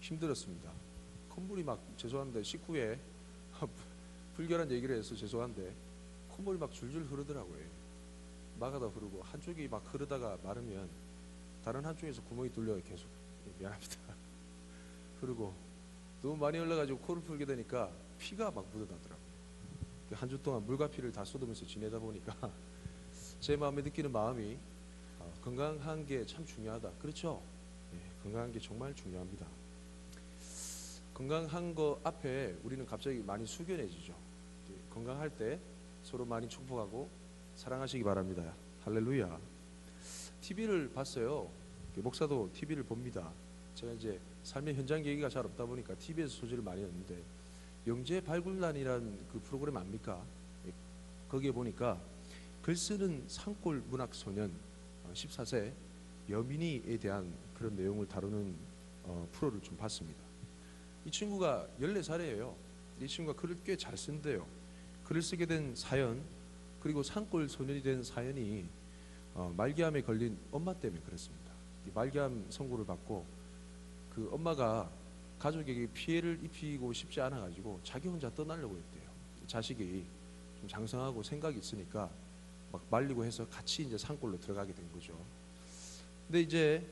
힘들었습니다. 콧물이 막, 죄송한데 식후에 불결한 얘기를 해서 죄송한데 콧물이 막 줄줄 흐르더라고요. 막아다 흐르고 한쪽이 막 흐르다가 마르면 다른 한쪽에서 구멍이 뚫려요. 계속. 미안합니다. 흐르고 너무 많이 흘러가지고 코를 풀게 되니까 피가 막 묻어나더라고요. 한 주 동안 물과 피를 다 쏟으면서 지내다 보니까 제 마음에 느끼는 마음이 건강한 게 참 중요하다. 그렇죠? 예, 건강한 게 정말 중요합니다. 건강한 거 앞에 우리는 갑자기 많이 숙연해지죠. 건강할 때 서로 많이 축복하고 사랑하시기 바랍니다. 할렐루야. TV를 봤어요. 목사도 TV를 봅니다. 제가 이제 삶의 현장 계기가 잘 없다 보니까 TV에서 소지를 많이 했는데 영재 발굴단이라는 그 프로그램 압니까? 거기에 보니까 글 쓰는 산골 문학 소년 14세 여민이에 대한 그런 내용을 다루는 프로를 좀 봤습니다. 이 친구가 14살이에요. 이 친구가 글을 꽤 잘 쓴대요. 글을 쓰게 된 사연, 그리고 산골 소년이 된 사연이 말기암에 걸린 엄마 때문에 그랬습니다. 말기암 선고를 받고 그 엄마가 가족에게 피해를 입히고 싶지 않아 가지고 자기 혼자 떠나려고 했대요. 자식이 좀 장성하고 생각이 있으니까 막 말리고 해서 같이 이제 산골로 들어가게 된 거죠. 근데 이제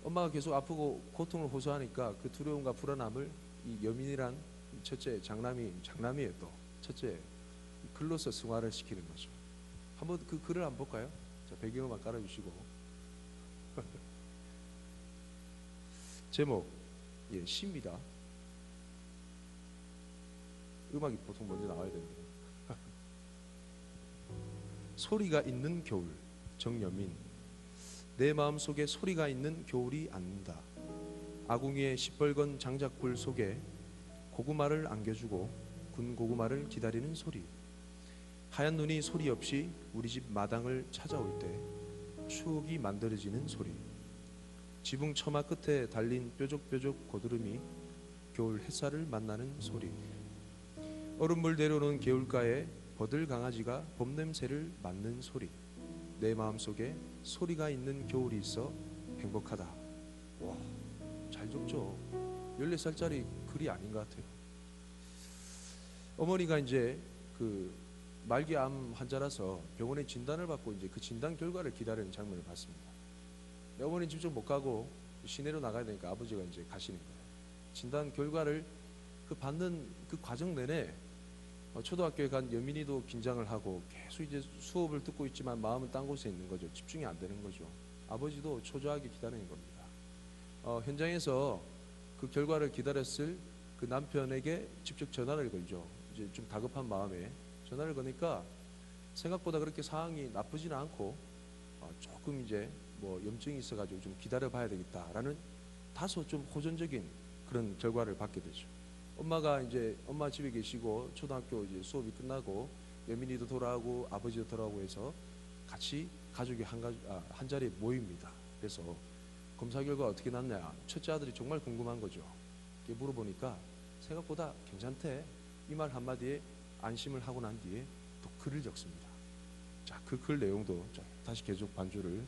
엄마가 계속 아프고 고통을 호소하니까 그 두려움과 불안함을 이 여민이란 첫째 장남이에요. 또 첫째 글로서 승화를 시키는 거죠. 한번 그 글을 한번 볼까요? 자, 배경음악 깔아주시고 제목, 예, 시입니다. 음악이 보통 먼저 나와야 되는데 소리가 있는 겨울, 정여민. 내 마음속에 소리가 있는 겨울이 앉는다. 아궁이의 시뻘건 장작불 속에 고구마를 안겨주고 군 고구마를 기다리는 소리. 하얀 눈이 소리 없이 우리 집 마당을 찾아올 때 추억이 만들어지는 소리. 지붕 처마 끝에 달린 뾰족뾰족 고드름이 겨울 햇살을 만나는 소리. 얼음물 내려오는 개울가에 버들 강아지가 봄 냄새를 맡는 소리. 내 마음속에 소리가 있는 겨울이 있어 행복하다. 와, 잘 적죠. 14살짜리 글이 아닌 것 같아요. 어머니가 이제 그 말기암 환자라서 병원에 진단을 받고 이제 그 진단 결과를 기다리는 장면을 봤습니다. 어머니는 직접 못 가고 시내로 나가야 되니까 아버지가 이제 가시는 거예요. 진단 결과를 그 받는 그 과정 내내 초등학교에 간 여민이도 긴장을 하고 계속 이제 수업을 듣고 있지만 마음은 딴 곳에 있는 거죠. 집중이 안 되는 거죠. 아버지도 초조하게 기다리는 겁니다. 현장에서 그 결과를 기다렸을 그 남편에게 직접 전화를 걸죠. 이제 좀 다급한 마음에 전화를 거니까 생각보다 그렇게 상황이 나쁘지는 않고 조금 이제 뭐 염증이 있어가지고 좀 기다려봐야 되겠다라는 다소 좀 호전적인 그런 결과를 받게 되죠. 엄마가 이제 엄마 집에 계시고 초등학교 이제 수업이 끝나고 여민이도 돌아오고 아버지도 돌아오고 해서 같이 가족이 한 자리에 모입니다. 그래서 검사 결과 어떻게 났냐? 첫째 아들이 정말 궁금한 거죠. 이렇게 물어보니까 생각보다 괜찮대. 이 말 한마디에 안심을 하고 난 뒤에 또 글을 적습니다. 자, 그 글 내용도 다시 계속 반주를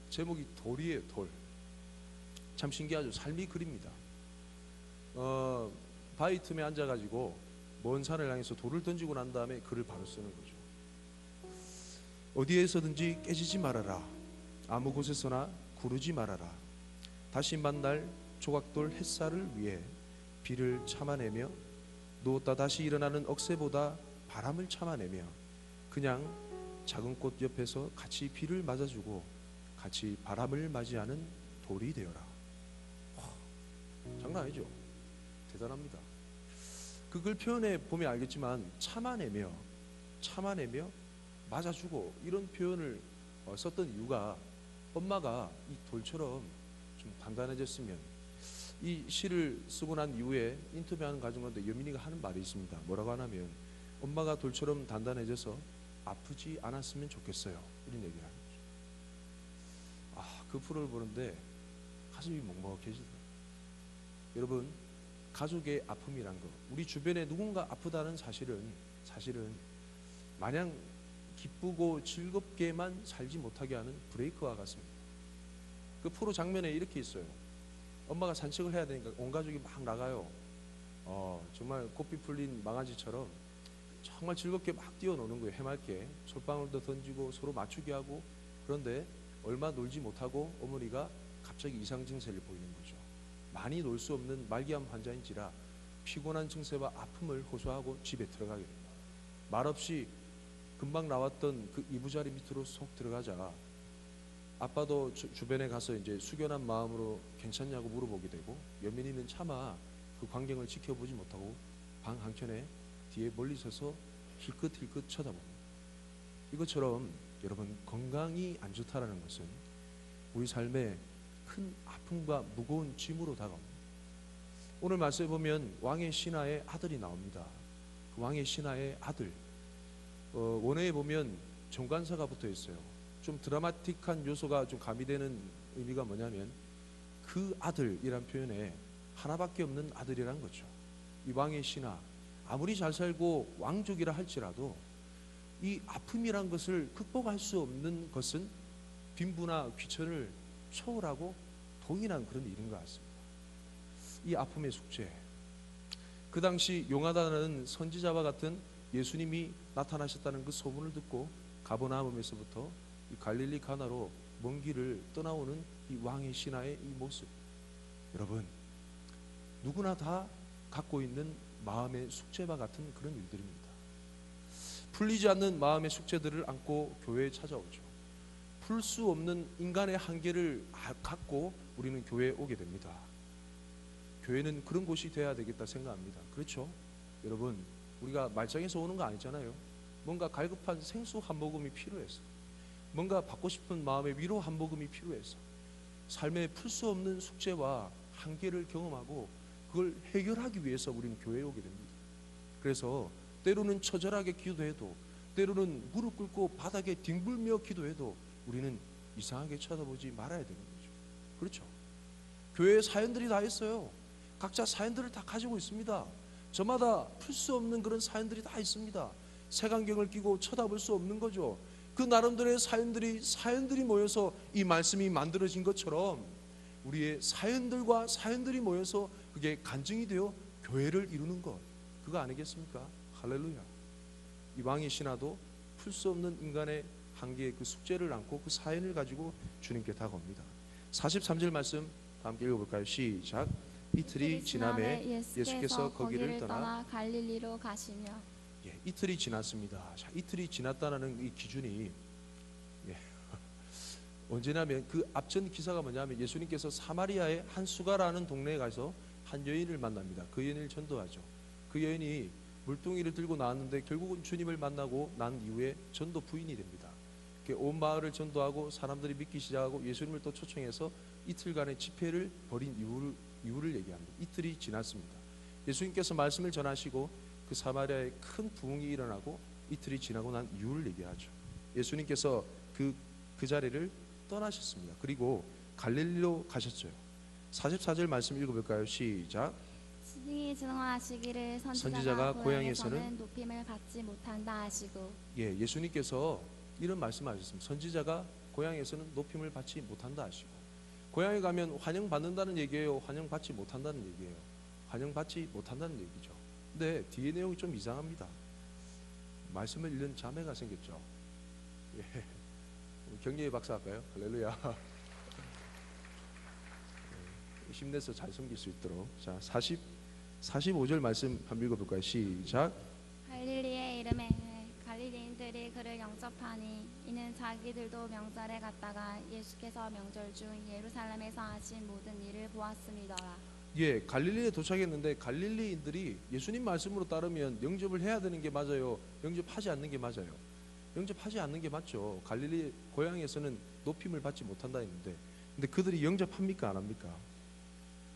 제목이 돌이에요. 돌. 참 신기하죠. 삶이 글입니다. 바위 틈에 앉아가지고 먼 산을 향해서 돌을 던지고 난 다음에 글을 바로 쓰는 거죠. 어디에서든지 깨지지 말아라. 아무 곳에서나 구르지 말아라. 다시 만날 조각돌 햇살을 위해 비를 참아내며 누웠다 다시 일어나는 억새보다 바람을 참아내며 그냥 작은 꽃 옆에서 같이 비를 맞아주고 같이 바람을 맞이하는 돌이 되어라. 장난 아니죠? 대단합니다. 그 글 표현에 보면 알겠지만 참아내며 맞아주고 이런 표현을 썼던 이유가 엄마가 이 돌처럼 좀 단단해졌으면. 이 시를 쓰고 난 이후에 인터뷰하는 과정 가운데 여민이가 하는 말이 있습니다. 뭐라고 하냐면 엄마가 돌처럼 단단해져서 아프지 않았으면 좋겠어요. 이런 얘기를 하는 거죠. 그 프로를 보는데 가슴이 먹먹해지더라고요. 여러분, 가족의 아픔이란 거, 우리 주변에 누군가 아프다는 사실은 마냥 기쁘고 즐겁게만 살지 못하게 하는 브레이크와 같습니다. 그 프로 장면에 이렇게 있어요. 엄마가 산책을 해야 되니까 온 가족이 막 나가요. 정말 고삐 풀린 망아지처럼 정말 즐겁게 막 뛰어노는 거예요. 해맑게 솔방울도 던지고 서로 맞추기 하고. 그런데 얼마 놀지 못하고 어머니가 갑자기 이상 증세를 보이는 거죠. 많이 놀 수 없는 말기암 환자인지라 피곤한 증세와 아픔을 호소하고 집에 들어가게 됩니다. 말없이 금방 나왔던 그 이부자리 밑으로 쏙 들어가자 아빠도 주변에 가서 이제 숙연한 마음으로 괜찮냐고 물어보게 되고, 여민이는 차마 그 광경을 지켜보지 못하고 방 한켠에 뒤에 멀리 서서 힐끗힐끗 쳐다봅니다. 이것처럼 여러분, 건강이 안 좋다라는 것은 우리 삶에 큰 아픔과 무거운 짐으로 다가옵니다. 오늘 말씀에 보면 왕의 신하의 아들이 나옵니다. 그 왕의 신하의 아들, 원어에 보면 정관사가 붙어 있어요. 좀 드라마틱한 요소가 좀 가미되는 의미가 뭐냐면 그 아들이란 표현에 하나밖에 없는 아들이란 거죠. 이 왕의 신하, 아무리 잘 살고 왕족이라 할지라도 이 아픔이란 것을 극복할 수 없는 것은 빈부나 귀천을 초월하고 동일한 그런 일인 것 같습니다. 이 아픔의 숙제, 그 당시 용하다는 선지자와 같은 예수님이 나타나셨다는 그 소문을 듣고 가버나움에서부터 이 갈릴리 가나로 먼 길을 떠나오는 이 왕의 신하의 이 모습, 여러분, 누구나 다 갖고 있는 마음의 숙제와 같은 그런 일들입니다. 풀리지 않는 마음의 숙제들을 안고 교회에 찾아오죠. 풀 수 없는 인간의 한계를 갖고 우리는 교회에 오게 됩니다. 교회는 그런 곳이 돼야 되겠다 생각합니다. 그렇죠? 여러분, 우리가 말짱에서 오는 거 아니잖아요. 뭔가 갈급한 생수 한 모금이 필요해서, 뭔가 받고 싶은 마음의 위로 한 모금이 필요해서 삶에 풀 수 없는 숙제와 한계를 경험하고 그걸 해결하기 위해서 우리는 교회에 오게 됩니다. 그래서 때로는 처절하게 기도해도, 때로는 무릎 꿇고 바닥에 뒹굴며 기도해도 우리는 이상하게 쳐다보지 말아야 되는 거죠. 그렇죠? 교회에 사연들이 다 있어요. 각자 사연들을 다 가지고 있습니다. 저마다 풀 수 없는 그런 사연들이 다 있습니다. 색안경을 끼고 쳐다볼 수 없는 거죠. 그 나름대로의 사연들이 모여서 이 말씀이 만들어진 것처럼 우리의 사연들과 사연들이 모여서 그게 간증이 되어 교회를 이루는 것, 그거 아니겠습니까? 할렐루야. 이 왕의 신하도 풀 수 없는 인간의 한계의 그 숙제를 안고 그 사연을 가지고 주님께 다가옵니다. 43절 말씀 다 함께 읽어볼까요? 시작. 이틀이 지남에 예수께서 거기를 떠나 갈릴리로 가시며. 이틀이 지났습니다. 자, 이틀이 지났다는 이 기준이 언제냐면 그 앞전 기사가 뭐냐면 예수님께서 사마리아의 한 수가라는 동네에 가서 한 여인을 만납니다. 그 여인을 전도하죠. 그 여인이 물동이를 들고 나왔는데 결국은 주님을 만나고 난 이후에 전도 부인이 됩니다. 온 마을을 전도하고 사람들이 믿기 시작하고 예수님을 또 초청해서 이틀간의 집회를 벌인 이유를 얘기합니다. 이틀이 지났습니다. 예수님께서 말씀을 전하시고 그 사마리아에 큰 부흥이 일어나고 이틀이 지나고 난 이유를 얘기하죠. 예수님께서 그 자리를 떠나셨습니다. 그리고 갈릴리로 가셨죠. 44절 말씀 읽어볼까요? 시작. 스승이 증언하시기를 선지자가 고향에서는 높임을 받지 못한다 하시고. 예수님께서 이런 말씀하셨습니다. 선지자가 고향에서는 높임을 받지 못한다 하시고. 고향에 가면 환영받는다는 얘기예요? 환영받지 못한다는 얘기예요? 환영받지 못한다는 얘기죠. 근데 뒤에 내용이 좀 이상합니다. 말씀을 읽는 자매가 생겼죠. 경례의 박사 할까요? 할렐루야. 힘내서 잘 섬길 수 있도록. 자, 45절 말씀 한번 읽어볼까요? 시작. 갈릴리의 이름에 갈릴리인들이 그를 영접하니 이는 자기들도 명절에 갔다가 예수께서 명절 중 예루살렘에서 하신 모든 일을 보았음이더라. 갈릴리에 도착했는데 갈릴리인들이 예수님 말씀으로 따르면 영접을 해야 되는 게 맞아요? 영접하지 않는 게 맞아요? 영접하지 않는 게 맞죠. 갈릴리 고향에서는 높임을 받지 못한다 했는데, 근데 그들이 영접합니까? 안 합니까?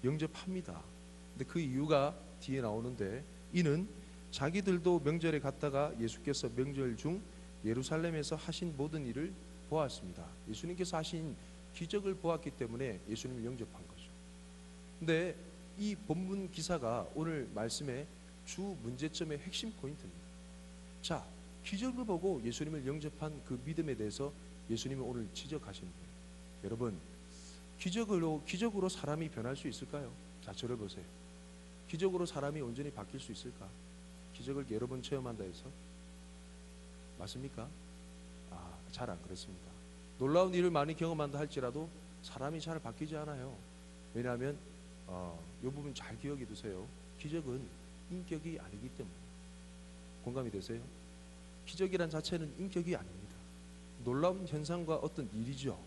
영접합니다. 근데 그 이유가 뒤에 나오는데, 이는 자기들도 명절에 갔다가 예수께서 명절 중 예루살렘에서 하신 모든 일을 보았습니다. 예수님께서 하신 기적을 보았기 때문에 예수님을 영접한 거죠. 근데 이 본문 기사가 오늘 말씀의 주 문제점의 핵심 포인트입니다. 자, 기적을 보고 예수님을 영접한 그 믿음에 대해서 예수님은 오늘 지적하시는 거예요. 여러분, 기적으로 사람이 변할 수 있을까요? 자, 저를 보세요. 기적으로 사람이 온전히 바뀔 수 있을까? 기적을 여러 번 체험한다 해서 맞습니까? 잘 안 그렇습니다. 놀라운 일을 많이 경험한다 할지라도 사람이 잘 바뀌지 않아요. 왜냐하면 이 부분 잘 기억해 두세요. 기적은 인격이 아니기 때문에. 공감이 되세요? 기적이란 자체는 인격이 아닙니다. 놀라운 현상과 어떤 일이죠.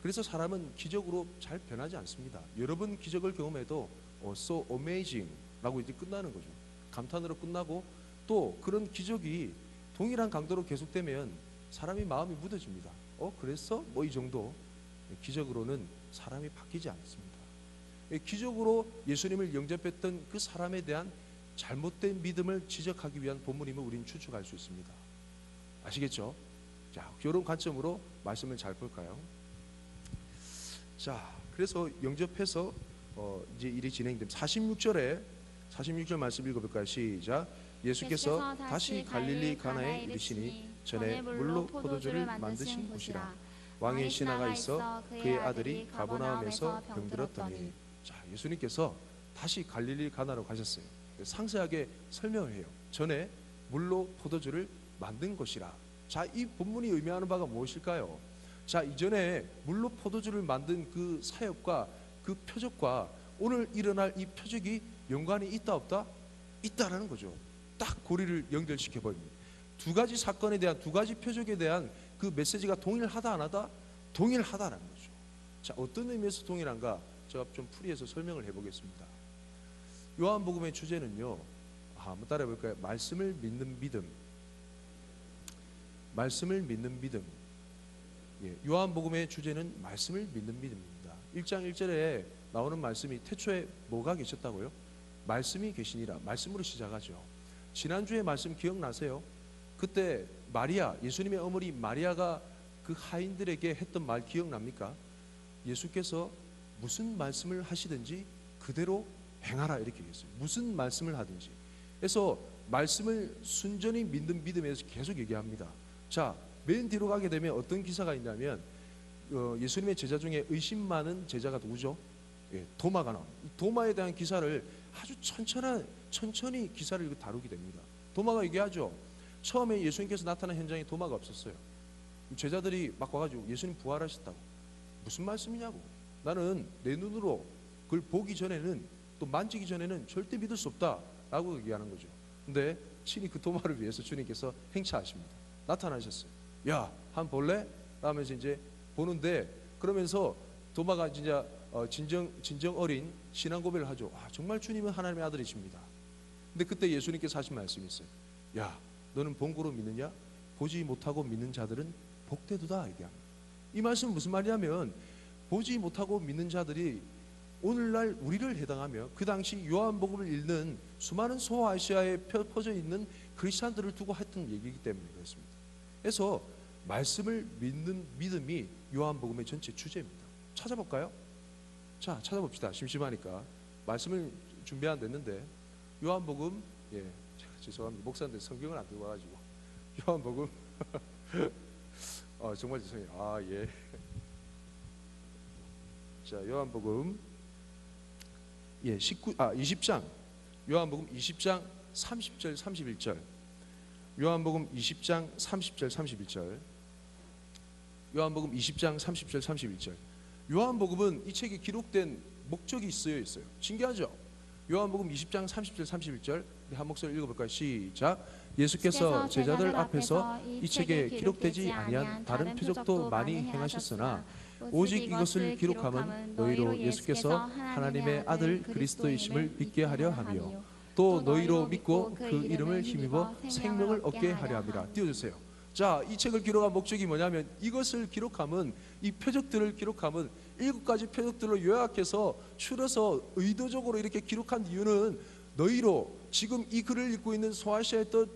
그래서 사람은 기적으로 잘 변하지 않습니다. 여러 번 기적을 경험해도 so amazing 라고 이제 끝나는 거죠. 감탄으로 끝나고, 또 그런 기적이 동일한 강도로 계속되면 사람이 마음이 무뎌집니다. 그랬어? 뭐 이 정도. 기적으로는 사람이 바뀌지 않습니다. 기적으로 예수님을 영접했던 그 사람에 대한 잘못된 믿음을 지적하기 위한 본문임을 우리는 추측할 수 있습니다. 아시겠죠? 자, 이런 관점으로 말씀을 잘 볼까요? 자, 그래서 영접해서 이제 일이 진행됩니다. 46절 말씀 읽어볼까요? 시작. 예수께서 다시 갈릴리 가나에 이르시니 전에 물로 포도주를 만드신 곳이라. 왕의 신하가 있어 그의 아들이 가버나움에서 병들었더니. 자, 예수님께서 다시 갈릴리 가나로 가셨어요. 상세하게 설명을 해요. 전에 물로 포도주를 만든 것이라. 자, 이 본문이 의미하는 바가 무엇일까요? 자, 이전에 물로 포도주를 만든 그 사역과 그 표적과 오늘 일어날 이 표적이 연관이 있다 없다? 있다라는 거죠. 딱 고리를 연결시켜 버립니다. 두 가지 사건에 대한, 두 가지 표적에 대한 그 메시지가 동일하다 안 하다? 동일하다라는 거죠. 자, 어떤 의미에서 동일한가? 제가 좀 풀이해서 설명을 해보겠습니다. 요한복음의 주제는요, 한번 따라해 볼까요? 말씀을 믿는 믿음. 말씀을 믿는 믿음. 요한복음의 주제는 말씀을 믿는 믿음입니다. 1장 1절에 나오는 말씀이 태초에 뭐가 계셨다고요? 말씀이 계시니라. 말씀으로 시작하죠. 지난주에 말씀 기억나세요? 그때 마리아, 예수님의 어머니 마리아가 그 하인들에게 했던 말 기억납니까? 예수께서 무슨 말씀을 하시든지 그대로 행하라 이렇게 얘기했어요. 무슨 말씀을 하든지. 그래서 말씀을 순전히 믿는 믿음에서 계속 얘기합니다. 자, 맨 뒤로 가게 되면 어떤 기사가 있냐면 예수님의 제자 중에 의심 많은 제자가 누구죠? 도마가 나옵니다. 도마에 대한 기사를 아주 천천히 기사를 다루게 됩니다. 도마가 얘기하죠. 처음에 예수님께서 나타난 현장에 도마가 없었어요. 제자들이 막 와가지고 예수님 부활하셨다고. 무슨 말씀이냐고. 나는 내 눈으로 그걸 보기 전에는, 또 만지기 전에는 절대 믿을 수 없다라고 얘기하는 거죠. 근데 친히 그 도마를 위해서 주님께서 행차하십니다. 나타나셨어요. 야, 한번 볼래? 하면서 이제 보는데, 그러면서 도마가 진짜 진정 어린 신앙 고백을 하죠. 정말 주님은 하나님의 아들이십니다. 근데 그때 예수님께서 하신 말씀이 있어요. 야, 너는 본고로 믿느냐? 보지 못하고 믿는 자들은 복되도다 얘기합니다. 이 말씀은 무슨 말이냐면, 보지 못하고 믿는 자들이 오늘날 우리를 해당하며 그 당시 요한복음을 읽는 수많은 소아시아에 퍼져 있는 크리스찬들을 두고 했던 얘기이기 때문에 그렇습니다. 그래서 말씀을 믿는 믿음이 요한복음의 전체 주제입니다. 찾아볼까요? 자, 찾아봅시다. 심심하니까. 말씀을 준비 안 됐는데 요한복음, 죄송합니다. 목사인데 성경을 안 들고 와가지고 요한복음 정말 죄송해요. 자, 요한복음 20장, 요한복음 20장 30절 31절. 요한복음 20장 30절 31절. 요한복음 20장 30절 31절. 요한복음은 이 책이 기록된 목적이 있어요. 신기하죠? 요한복음 20장 30절 31절. 우리 한 목소리 읽어볼까요? 시작. 예수께서 제자들 앞에서 이 책에 기록되지 아니한 다른 표적도 많이 행하셨으나 오직 이것을 기록함은 너희로 예수께서 하나님의 아들 그리스도이심을 믿게 하려 함이요 또 너희로 믿고 그 이름을 힘입어 생명을 얻게 하려 함이라. 띄워주세요. 자, 이 책을 기록한 목적이 뭐냐면, 이것을 기록함은, 이 표적들을 기록함은 7가지 표적들로 요약해서 추려서 의도적으로 이렇게 기록한 이유는 너희로, 지금 이 글을 읽고 있는 소아시아에 또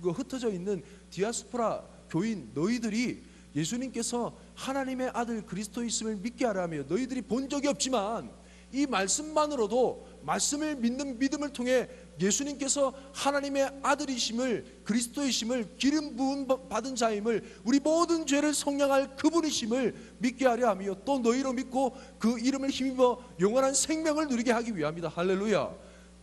흩어져 있는 디아스포라 교인 너희들이 예수님께서 하나님의 아들 그리스도이심을 믿게 하라며, 너희들이 본 적이 없지만 이 말씀만으로도 말씀을 믿는 믿음을 통해 예수님께서 하나님의 아들이심을, 그리스도이심을, 기름 부음 받은 자임을, 우리 모든 죄를 속량할 그분이심을 믿게 하려 하며 또 너희로 믿고 그 이름을 힘입어 영원한 생명을 누리게 하기 위함이다. 할렐루야.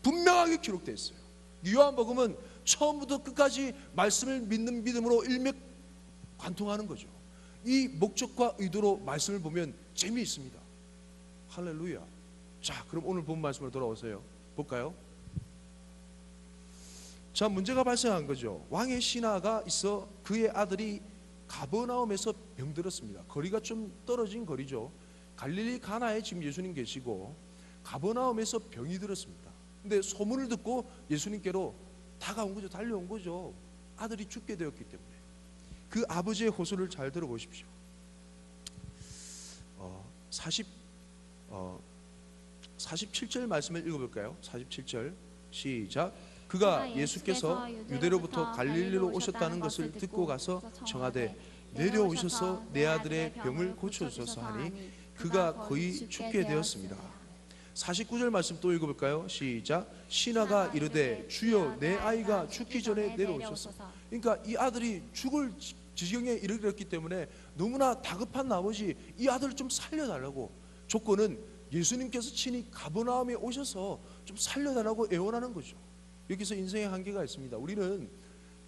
분명하게 기록되어 있어요. 요한복음은 처음부터 끝까지 말씀을 믿는 믿음으로 일맥관통하는 거죠. 이 목적과 의도로 말씀을 보면 재미있습니다. 할렐루야. 자, 그럼 오늘 본 말씀으로 돌아오세요. 볼까요? 자, 문제가 발생한 거죠. 왕의 신하가 있어 그의 아들이 가버나움에서 병들었습니다. 거리가 좀 떨어진 거리죠. 갈릴리 가나에 지금 예수님 계시고 가버나움에서 병이 들었습니다. 근데 소문을 듣고 예수님께로 다가온 거죠. 달려온 거죠. 아들이 죽게 되었기 때문에. 그 아버지의 호소를 잘 들어보십시오. 47절 말씀을 읽어볼까요? 47절 시작. 그가 예수께서 유대로부터 갈릴리로 오셨다는 것을 듣고 가서 청하되 내려오셔서 내 아들의 병을 고쳐주소서 하니 그가 거의 죽게 되었습니다. 49절 말씀 또 읽어볼까요? 시작. 신하가 이르되 주여 내 아이가 죽기 전에 내려오셔서. 그러니까 이 아들이 죽을 지경에 이르렀기 때문에 너무나 다급한 나머지 이 아들을 좀 살려달라고, 조건은 예수님께서 친히 가버나움에 오셔서 좀 살려달라고 애원하는 거죠. 여기서 인생의 한계가 있습니다. 우리는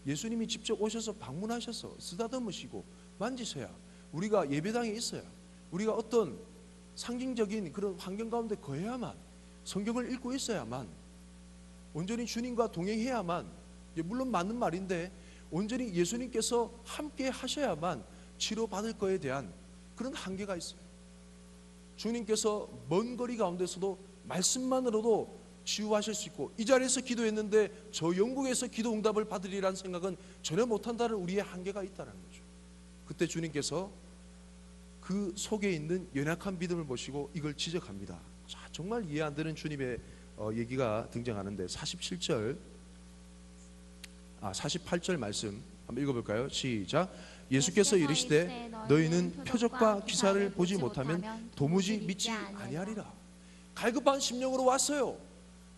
예수님이 직접 오셔서 방문하셔서 쓰다듬으시고 만지셔야, 우리가 예배당에 있어야, 우리가 어떤 상징적인 그런 환경 가운데 거해야만, 성경을 읽고 있어야만, 온전히 주님과 동행해야만, 물론 맞는 말인데 온전히 예수님께서 함께 하셔야만 치료받을 거에 대한 그런 한계가 있어요. 주님께서 먼 거리 가운데서도 말씀만으로도 치유하실 수 있고, 이 자리에서 기도했는데 저 영국에서 기도 응답을 받으리라는 생각은 전혀 못한다는 우리의 한계가 있다는 거죠. 그때 주님께서 그 속에 있는 연약한 믿음을 보시고 이걸 지적합니다. 자, 정말 이해 안 되는 주님의 얘기가 등장하는데 48절 말씀 한번 읽어볼까요? 시작. 예수께서 이르시되 너희는 표적과 기사를 보지 못하면 도무지 믿지 아니하리라. 갈급한 심령으로 왔어요.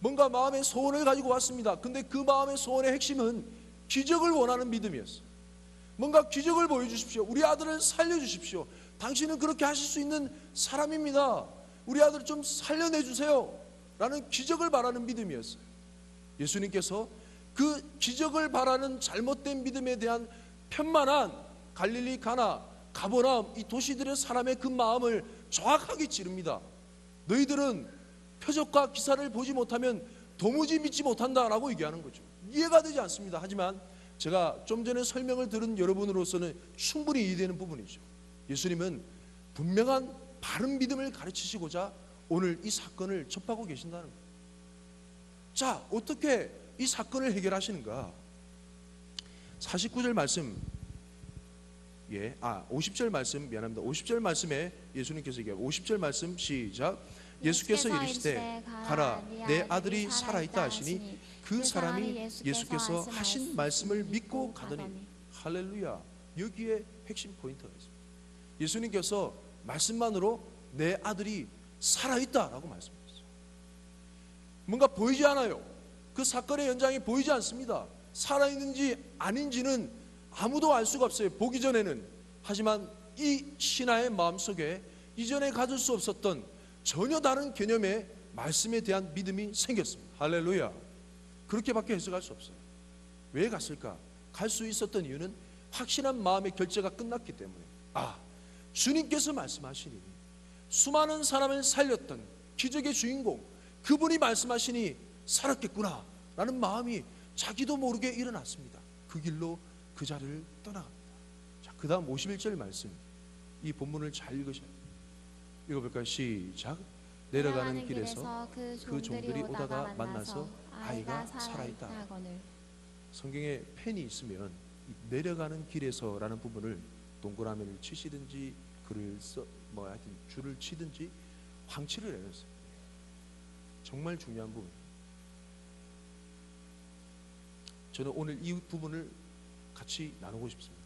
뭔가 마음의 소원을 가지고 왔습니다. 근데 그 마음의 소원의 핵심은 기적을 원하는 믿음이었어요. 뭔가 기적을 보여주십시오. 우리 아들을 살려주십시오. 당신은 그렇게 하실 수 있는 사람입니다. 우리 아들 좀 살려내주세요 라는 기적을 바라는 믿음이었어요. 예수님께서 그 기적을 바라는 잘못된 믿음에 대한 편만한 갈릴리 가나, 가버나움 이 도시들의 사람의 그 마음을 정확하게 찌릅니다. 너희들은 표적과 기사를 보지 못하면 도무지 믿지 못한다라고 얘기하는 거죠. 이해가 되지 않습니다. 하지만 제가 좀 전에 설명을 들은 여러분으로서는 충분히 이해되는 부분이죠. 예수님은 분명한 바른 믿음을 가르치시고자 오늘 이 사건을 접하고 계신다는 거예요. 자, 어떻게 이 사건을 해결하시는가? 49절 말씀, 50절 말씀, 미안합니다. 50절 말씀에 예수님께서 얘기하고 50절 말씀 시작. 예수께서 이르시되 가라 내 아들이 살아있다 하시니 그 사람이 예수께서 하신 말씀을 믿고 가더니. 할렐루야. 여기에 핵심 포인트가 있습니다. 예수님께서 말씀만으로 내 아들이 살아있다라고 말씀하셨어요. 뭔가 보이지 않아요. 그 사건의 현장이 보이지 않습니다. 살아있는지 아닌지는 아무도 알 수가 없어요, 보기 전에는. 하지만 이 신하의 마음속에 이전에 가질 수 없었던 전혀 다른 개념의 말씀에 대한 믿음이 생겼습니다. 할렐루야. 그렇게밖에 해석할 수 없어요. 왜 갔을까? 갈 수 있었던 이유는 확실한 마음의 결제가 끝났기 때문에, 주님께서 말씀하시니 수많은 사람을 살렸던 기적의 주인공, 그분이 말씀하시니 살았겠구나 라는 마음이 자기도 모르게 일어났습니다. 그 길로 그 자리를 떠나갑니다. 자, 그 다음 51절 말씀, 이 본문을 잘 읽으셔야 돼요. 읽어볼까요? 시작. 내려가는 길에서 그 종들이 오다가 만나서 아이가 살아있다. 성경에 펜이 있으면 내려가는 길에서라는 부분을 동그라미를 치시든지 글을 하여튼 줄을 치든지 황치를 내렸어요. 정말 중요한 부분. 저는 오늘 이 부분을 같이 나누고 싶습니다.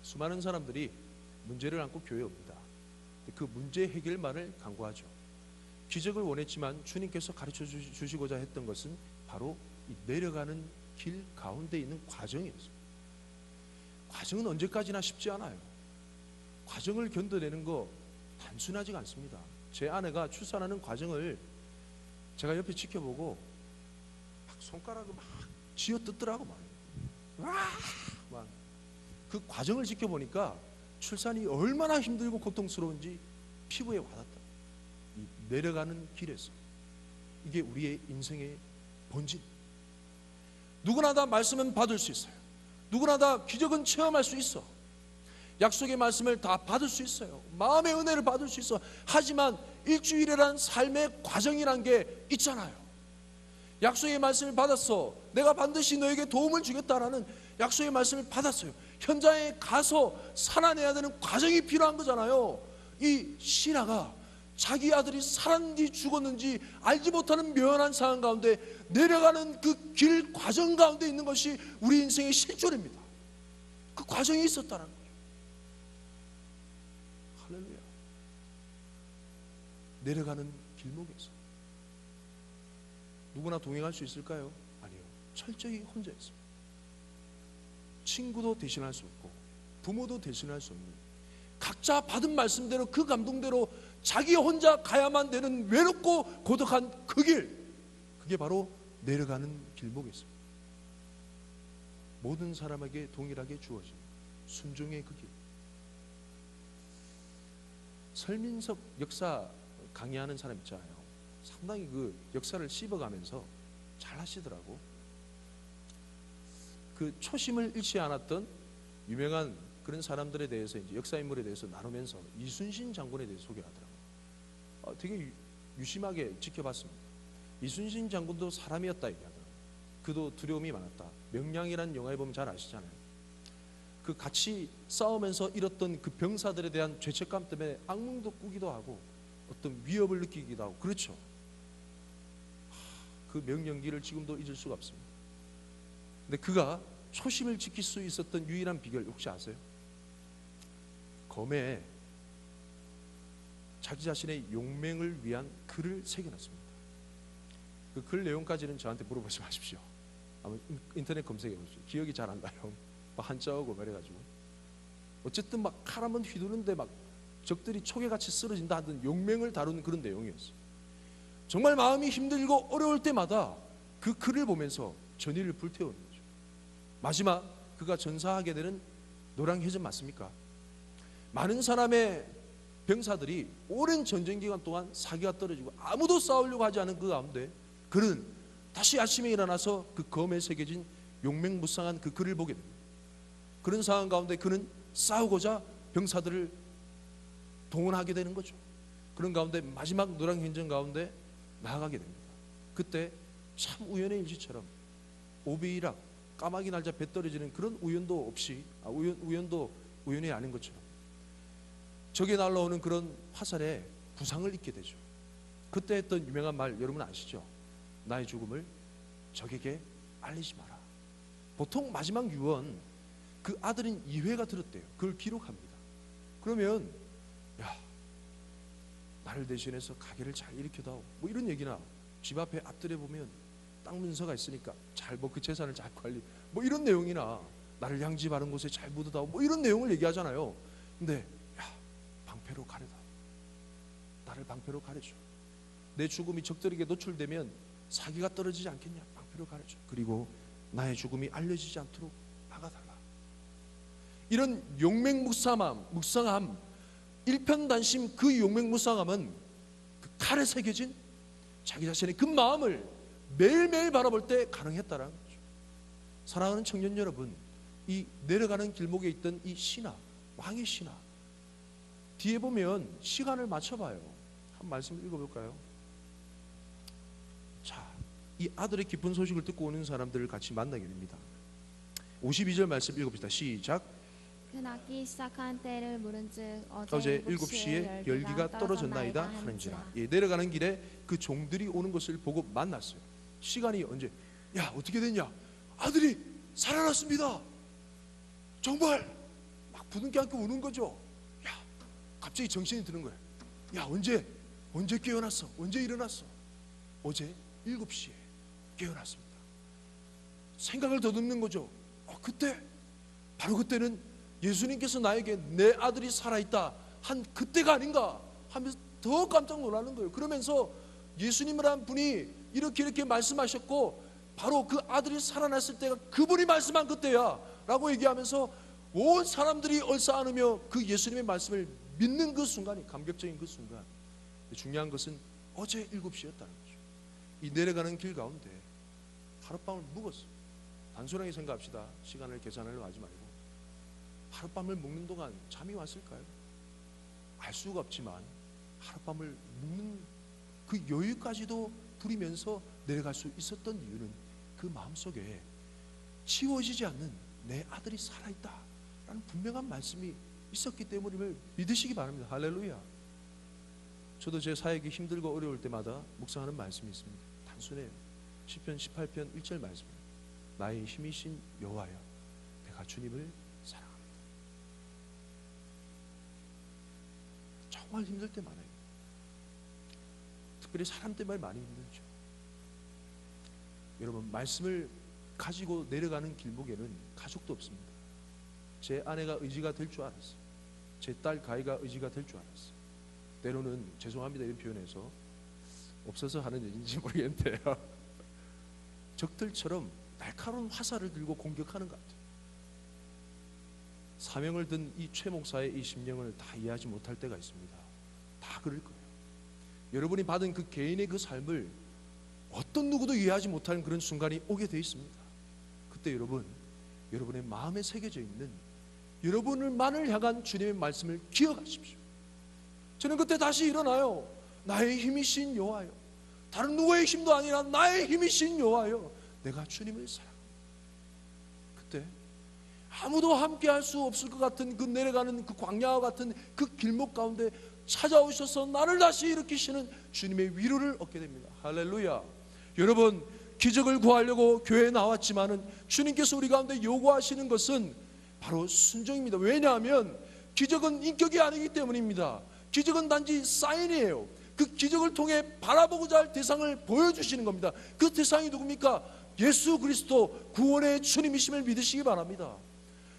수많은 사람들이 문제를 안고 교회에 옵니다. 그 문제 해결만을 강구하죠. 기적을 원했지만 주님께서 가르쳐 주시고자 했던 것은 바로 이 내려가는 길 가운데 있는 과정이었습니다. 과정은 언제까지나 쉽지 않아요. 과정을 견뎌내는 거 단순하지가 않습니다. 제 아내가 출산하는 과정을 제가 옆에 지켜보고 막 손가락을 막 쥐어뜯더라고. 막 그 과정을 지켜보니까 출산이 얼마나 힘들고 고통스러운지 피부에 와닿다. 이 내려가는 길에서 이게 우리의 인생의 본질. 누구나 다 말씀은 받을 수 있어요. 누구나 다 기적은 체험할 수 있어. 약속의 말씀을 다 받을 수 있어요. 마음의 은혜를 받을 수 있어. 하지만 일주일이란 삶의 과정이란 게 있잖아요. 약속의 말씀을 받았어. 내가 반드시 너에게 도움을 주겠다라는 약속의 말씀을 받았어요. 현장에 가서 살아내야 되는 과정이 필요한 거잖아요. 이 신하가 자기 아들이 살았는지 죽었는지 알지 못하는 묘연한 상황 가운데 내려가는 그 길 과정 가운데 있는 것이 우리 인생의 실존입니다. 그 과정이 있었다는 거예요. 할렐루야. 내려가는 길목에서 누구나 동행할 수 있을까요? 아니요. 철저히 혼자였습니다. 친구도 대신할 수 없고 부모도 대신할 수 없는, 각자 받은 말씀대로 그 감동대로 자기 혼자 가야만 되는 외롭고 고독한 그 길, 그게 바로 내려가는 길목이었습니다. 모든 사람에게 동일하게 주어진 순종의 그 길. 설민석 역사 강의하는 사람 있잖아요. 상당히 그 역사를 씹어가면서 잘 하시더라고. 그 초심을 잃지 않았던 유명한 그런 사람들에 대해서, 이제 역사 인물에 대해서 나누면서 이순신 장군에 대해서 소개하더라고요. 되게 유심하게 지켜봤습니다. 이순신 장군도 사람이었다 얘기하더라고요. 그도 두려움이 많았다. 명량이라는 영화에 보면 잘 아시잖아요. 그 같이 싸우면서 잃었던 그 병사들에 대한 죄책감 때문에 악몽도 꾸기도 하고 어떤 위협을 느끼기도 하고, 그렇죠. 그 명령기를 지금도 잊을 수가 없습니다. 근데 그가 초심을 지킬 수 있었던 유일한 비결 혹시 아세요? 검에 자기 자신의 용맹을 위한 글을 새겨놨습니다. 그 글 내용까지는 저한테 물어보지 마십시오. 한번 인터넷 검색해 보십시오. 기억이 잘 안 나요. 막 한자어고 말해가지고. 어쨌든 막 칼 한번 휘두르는데 막 적들이 초계같이 쓰러진다 하던 용맹을 다루는 그런 내용이었어요. 정말 마음이 힘들고 어려울 때마다 그 글을 보면서 전의를 불태우는 거죠. 마지막 그가 전사하게 되는 노량해전 맞습니까? 많은 사람의 병사들이 오랜 전쟁 기간 동안 사기가 떨어지고 아무도 싸우려고 하지 않은 그 가운데 그는 다시 아침에 일어나서 그 검에 새겨진 용맹무쌍한 그 글을 보게 됩니다. 그런 상황 가운데 그는 싸우고자 병사들을 동원하게 되는 거죠. 그런 가운데 마지막 노량해전 가운데 나아가게 됩니다. 그때 참 우연의 일치처럼 오비락 까마귀 날자 배 떨어지는 그런 우연도 없이, 우연도 우연이 아닌 것처럼 적에 날라오는 그런 화살에 부상을 입게 되죠. 그때 했던 유명한 말 여러분 아시죠? 나의 죽음을 적에게 알리지 마라. 보통 마지막 유언 그 아들인 이회가 들었대요. 그걸 기록합니다. 그러면 야, 나를 대신해서 가게를 잘 일으켜다오, 뭐 이런 얘기나, 집 앞에 앞들에 보면 땅 문서가 있으니까 잘 뭐 그 재산을 잘 관리, 뭐 이런 내용이나 나를 양지 바른 곳에 잘 묻어다오, 뭐 이런 내용을 얘기하잖아요. 근데 야, 방패로 가려다, 나를 방패로 가려줘. 내 죽음이 적들에게 노출되면 사기가 떨어지지 않겠냐, 방패로 가려줘. 그리고 나의 죽음이 알려지지 않도록 막아달라. 이런 용맹무쌍함, 일편단심 그 용맹무쌍함은 그 칼에 새겨진 자기 자신의 그 마음을 매일매일 바라볼 때 가능했다는 거죠. 사랑하는 청년 여러분, 이 내려가는 길목에 있던 이 신하, 왕의 신하, 뒤에 보면 시간을 맞춰봐요. 한 말씀 읽어볼까요? 자, 이 아들의 기쁜 소식을 듣고 오는 사람들을 같이 만나게 됩니다. 52절 말씀 읽어봅시다. 시작. 그 낳기 시작한 때를 물은즉 어제 7시에 열기가 떨어졌나이다 하는지라. 예, 내려가는 길에 그 종들이 오는 것을 보고 만났어요. 시간이 언제? 야, 어떻게 됐냐? 아들이 살아났습니다. 정말 막 부둥켜 안고 우는 거죠. 야, 갑자기 정신이 드는 거예요. 야, 언제? 언제 깨어났어? 언제 일어났어? 어제 7시에 깨어났습니다. 생각을 더듬는 거죠. 그때, 바로 그때는 예수님께서 나에게 내 아들이 살아있다 한 그때가 아닌가 하면서 더 깜짝 놀라는 거예요. 그러면서 예수님이란 분이 이렇게 말씀하셨고 바로 그 아들이 살아났을 때가 그분이 말씀한 그때야 라고 얘기하면서 온 사람들이 얼싸안으며 그 예수님의 말씀을 믿는 그 순간이, 감격적인 그 순간. 중요한 것은 어제 7시였다는 거죠. 이 내려가는 길 가운데 하룻밤을 묵었어요. 단순하게 생각합시다. 시간을 계산하려고 하지 말고 하룻밤을 묵는 동안 잠이 왔을까요? 알 수가 없지만 하룻밤을 묵는 그 여유까지도 부리면서 내려갈 수 있었던 이유는 그 마음속에 지워지지 않는 내 아들이 살아있다 라는 분명한 말씀이 있었기 때문임을 믿으시기 바랍니다. 할렐루야. 저도 제 사역이 힘들고 어려울 때마다 묵상하는 말씀이 있습니다. 단순해요. 시편 18편 1절 말씀입니다. 나의 힘이신 여호와여, 내가 주님을 사랑합니다. 정말 힘들 때 많아요. 특별히 사람 때문에 많이 힘들죠. 여러분, 말씀을 가지고 내려가는 길목에는 가족도 없습니다. 제 아내가 의지가 될 줄 알았어요. 제 딸 가희가 의지가 될 줄 알았어요. 때로는 죄송합니다 이런 표현해서 없어서 하는 얘기인지 모르겠는데요. 적들처럼 날카로운 화살을 들고 공격하는 것 같아요. 사명을 든 이 최 목사의 이 심령을 다 이해하지 못할 때가 있습니다. 다 그럴 거예요. 여러분이 받은 그 개인의 그 삶을 어떤 누구도 이해하지 못하는 그런 순간이 오게 돼 있습니다. 그때 여러분의 마음에 새겨져 있는 여러분을만을 향한 주님의 말씀을 기억하십시오. 저는 그때 다시 일어나요. 나의 힘이신 여호와여, 다른 누구의 힘도 아니라 나의 힘이신 여호와여, 내가 주님을 사랑합니다. 그때 아무도 함께 할 수 없을 것 같은 그 내려가는 그 광야와 같은 그 길목 가운데 찾아오셔서 나를 다시 일으키시는 주님의 위로를 얻게 됩니다. 할렐루야. 여러분, 기적을 구하려고 교회에 나왔지만은 주님께서 우리 가운데 요구하시는 것은 바로 순종입니다. 왜냐하면 기적은 인격이 아니기 때문입니다. 기적은 단지 사인이에요. 그 기적을 통해 바라보고자 할 대상을 보여주시는 겁니다. 그 대상이 누굽니까? 예수 그리스도 구원의 주님이심을 믿으시기 바랍니다.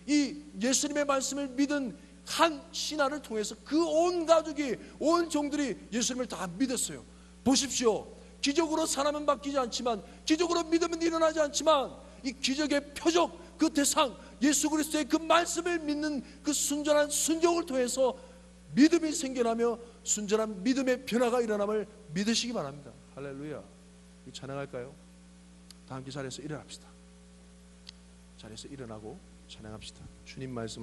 이 예수님의 말씀을 믿은 한 신하를 통해서 그 온 가족이, 온 종들이 예수님을 다 믿었어요. 보십시오. 기적으로 사람은 바뀌지 않지만, 기적으로 믿음은 일어나지 않지만, 이 기적의 표적, 그 대상, 예수 그리스도의 그 말씀을 믿는 그 순전한 순종을 통해서 믿음이 생겨나며 순전한 믿음의 변화가 일어남을 믿으시기 바랍니다. 할렐루야. 찬양할까요? 다 함께 자리에서 일어납시다. 자리에서 일어나고 찬양합시다. 주님 말씀